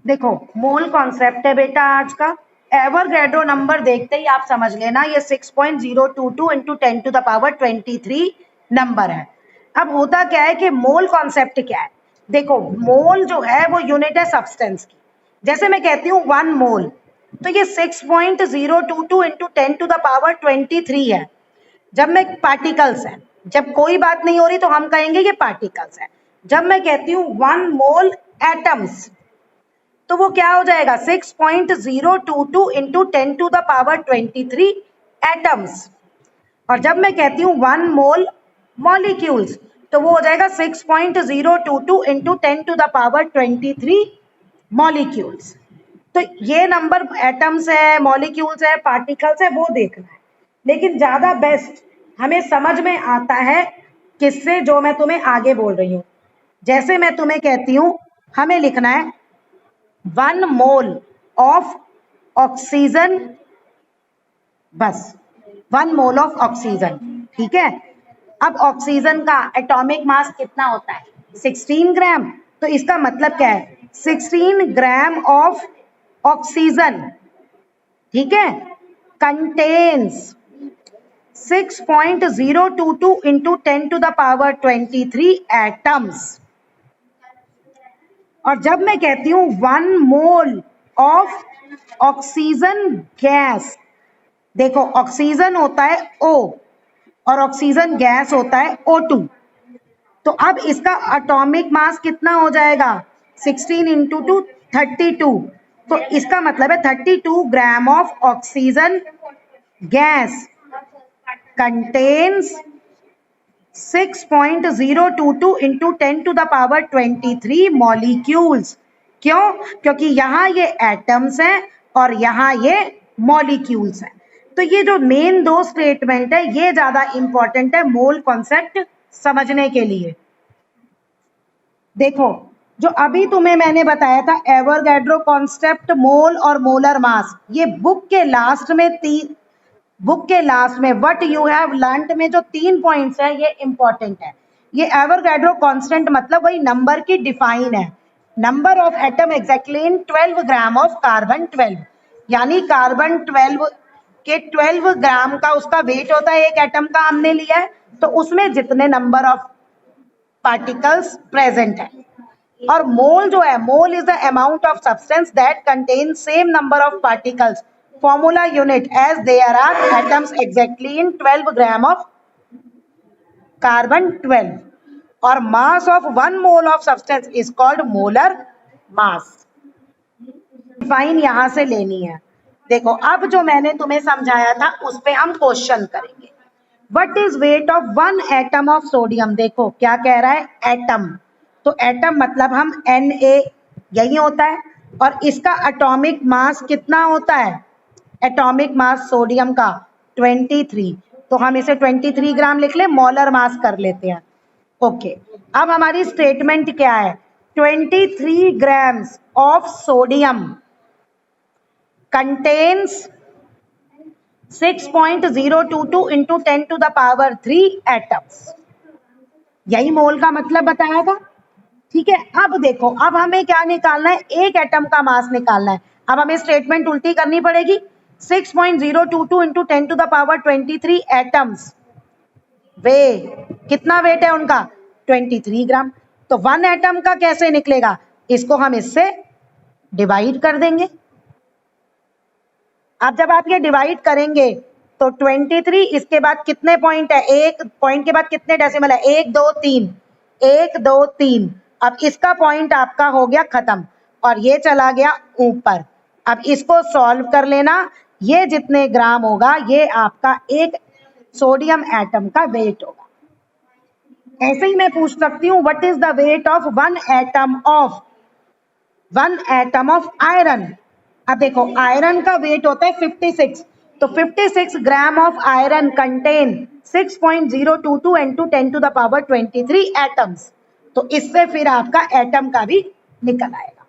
देखो mole concept है बेटा आज का। एवोगैड्रो नंबर देखते ही आप समझ लेना ये 6.022 into 10 to the power 23 number है। अब होता क्या है कि मोल कॉन्सेप्ट क्या है, देखो मोल जो है वो यूनिट है सब्सटेंस की। जैसे मैं कहती हूँ 1 मोल, तो ये 6.022 इंटू 10 टू द पावर 23 है। जब मैं पार्टिकल्स है, जब कोई बात नहीं हो रही तो हम कहेंगे ये पार्टिकल्स है। जब मैं कहती हूँ 1 मोल एटम्स, तो वो क्या हो जाएगा 6.022 into 10 to the power 23 atoms. और जब मैं कहती हूँ 1 मोल मॉलिक्यूल्स, तो वो हो जाएगा 6.022 into 10 to the power 23 molecules. तो ये नंबर एटम्स है, मॉलिक्यूल्स है, पार्टिकल्स है, वो देखना है। लेकिन ज्यादा बेस्ट हमें समझ में आता है किससे, जो मैं तुम्हें आगे बोल रही हूँ। जैसे मैं तुम्हें कहती हूँ हमें लिखना है 1 मोल ऑफ ऑक्सीजन, बस 1 मोल ऑफ ऑक्सीजन, ठीक है। अब ऑक्सीजन का एटॉमिक मास कितना होता है 16 ग्राम, तो इसका मतलब क्या है 16 ग्राम ऑफ ऑक्सीजन, ठीक है, contains 6.022 into 10 to the power 23 atoms. और जब मैं कहती हूँ 1 मोल ऑफ ऑक्सीजन गैस, देखो ऑक्सीजन होता है O और ऑक्सीजन गैस होता है O2, तो अब इसका एटॉमिक मास कितना हो जाएगा 16 इंटू 2 32, तो इसका मतलब है 32 gram of oxygen gas contains 6.022 into 10 to the power 23 molecules. क्यों? क्योंकि यहाँ ये एटम्स हैं और यहाँ ये मॉलिक्यूल्स हैं। तो ये जो मेन दो स्टेटमेंट है ये ज्यादा इंपॉर्टेंट है मोल कॉन्सेप्ट समझने के लिए। देखो जो अभी तुम्हें मैंने बताया था एवोगैड्रो कॉन्सेप्ट, मोल और मोलर मास, ये बुक के लास्ट में व्हाट यू हैव लर्नड में जो 3 पॉइंट्स है ये इंपॉर्टेंट है। ये एवोगैड्रो कांस्टेंट मतलब वही नंबर की डिफाइन है, number of atom exactly in 12 gram of carbon 12, यानी कार्बन 12 के 12 ग्राम का उसका वेट होता है, एक एटम का हमने लिया है, तो उसमें जितने नंबर ऑफ पार्टिकल्स प्रेजेंट है। और मोल जो है, mole is the amount of substance that contain same number of particles, formula unit as there are atoms exactly in 12 gram of carbon 12, और mass of 1 mole of substance is called molar mass। Define यहां से लेनी है। देखो अब जो मैंने तुम्हें समझाया था उस पे हम क्वेश्चन करेंगे। What is weight of 1 atom of sodium, देखो क्या कह रहा है एटम, तो एटम मतलब हम Na यही होता है, और इसका एटॉमिक मास कितना होता है, एटॉमिक मास सोडियम का 23, तो हम इसे 23 ग्राम लिख ले, मोलर मास कर लेते हैं। ओके, अब हमारी स्टेटमेंट क्या है 23 grams of sodium contains 6.022 into 10 to the power 3 atoms, यही मोल का मतलब बताया था, ठीक है। अब देखो अब हमें क्या निकालना है, एक एटम का मास निकालना है। अब हमें स्टेटमेंट उल्टी करनी पड़ेगी, 6.022 into 10 to the power 23 atoms, वे कितना वेट है उनका 23 ग्राम, तो 1 एटम का कैसे निकलेगा, इसको हम इससे डिवाइड कर देंगे। अब जब आप ये डिवाइड करेंगे तो 23, इसके बाद कितने पॉइंट है, एक पॉइंट के बाद कितने डेसिमल है 1 2 3, 1 2 3, अब इसका पॉइंट आपका हो गया खत्म और ये चला गया ऊपर। अब इसको सॉल्व कर लेना, ये जितने ग्राम होगा ये आपका एक सोडियम एटम का वेट होगा। ऐसे ही मैं पूछ सकती हूँ what is the weight of 1 atom of iron. अब देखो आयरन का वेट होता है 56, तो 56 gram of iron contain 6.022 into 10 to the power 23 atoms, तो इससे फिर आपका एटम का भी निकल आएगा।